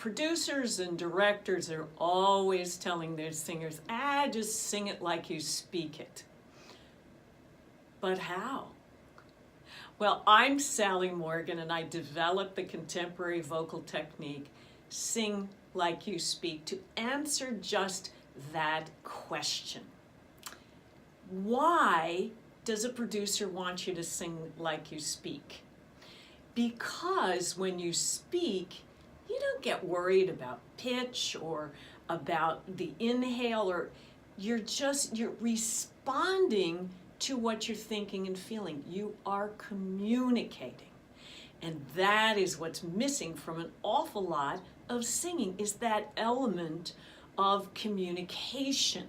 producers and directors are always telling their singers, just sing it like you speak it. But how? Well, I'm Sally Morgan, and I developed the contemporary vocal technique, Sing Like You Speak, to answer just that question. Why does a producer want you to sing like you speak? Because when you speak, you don't get worried about pitch or about the inhale, or you're responding to what you're thinking and feeling. You are communicating. And that is what's missing from an awful lot of singing, is that element of communication.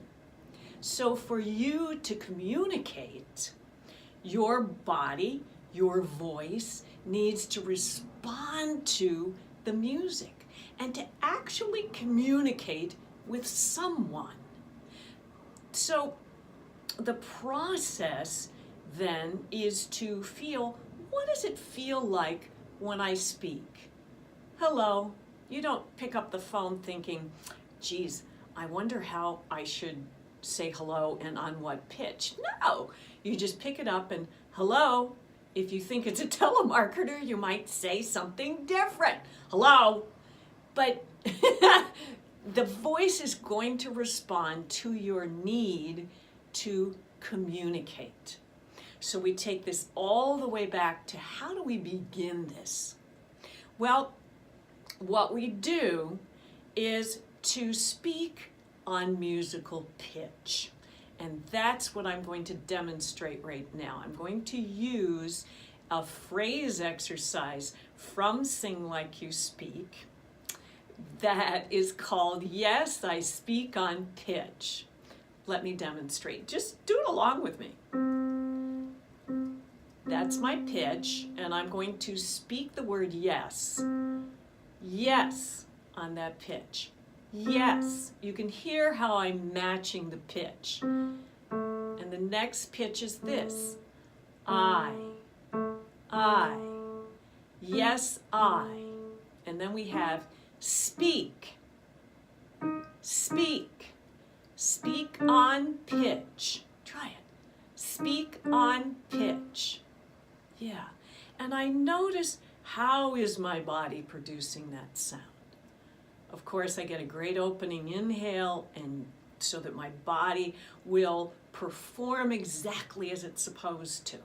So for you to communicate, your body, your voice needs to respond to the music and to actually communicate with someone. So the process then is to feel, what does it feel like when I speak? Hello. You don't pick up the phone thinking, geez, I wonder how I should say hello and on what pitch. No, you just pick it up and hello. If you think it's a telemarketer, you might say something different. Hello. But the voice is going to respond to your need to communicate. So we take this all the way back to, how do we begin this? Well, what we do is to speak on musical pitch. And that's what I'm going to demonstrate right now. I'm going to use a phrase exercise from Sing Like You Speak that is called Yes, I Speak on Pitch. Let me demonstrate. Just do it along with me. That's my pitch, and I'm going to speak the word yes. Yes on that pitch. Yes. You can hear how I'm matching the pitch. And the next pitch is this. I. Yes, I. And then we have speak. Speak. Speak on pitch. Try it. Speak on pitch. Yeah. And I notice, how is my body producing that sound? Of course, I get a great opening inhale, and so that my body will perform exactly as it's supposed to.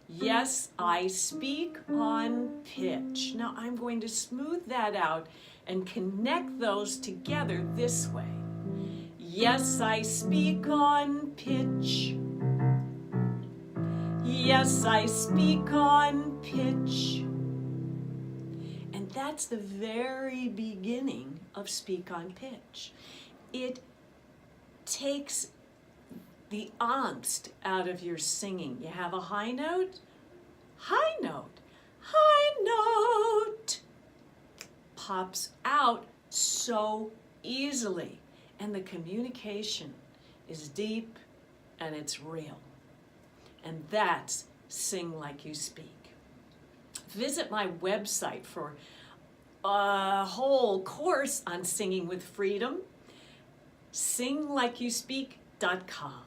Yes, I speak on pitch. Now I'm going to smooth that out and connect those together this way. Yes, I speak on pitch. Yes, I speak on pitch. And that's the very beginning of Speak on Pitch. It takes the angst out of your singing. You have a high note, high note, high note. Pops out so easily. And the communication is deep and it's real. And that's Sing Like You Speak. Visit my website for a whole course on singing with freedom, singlikeyouSpeak.com.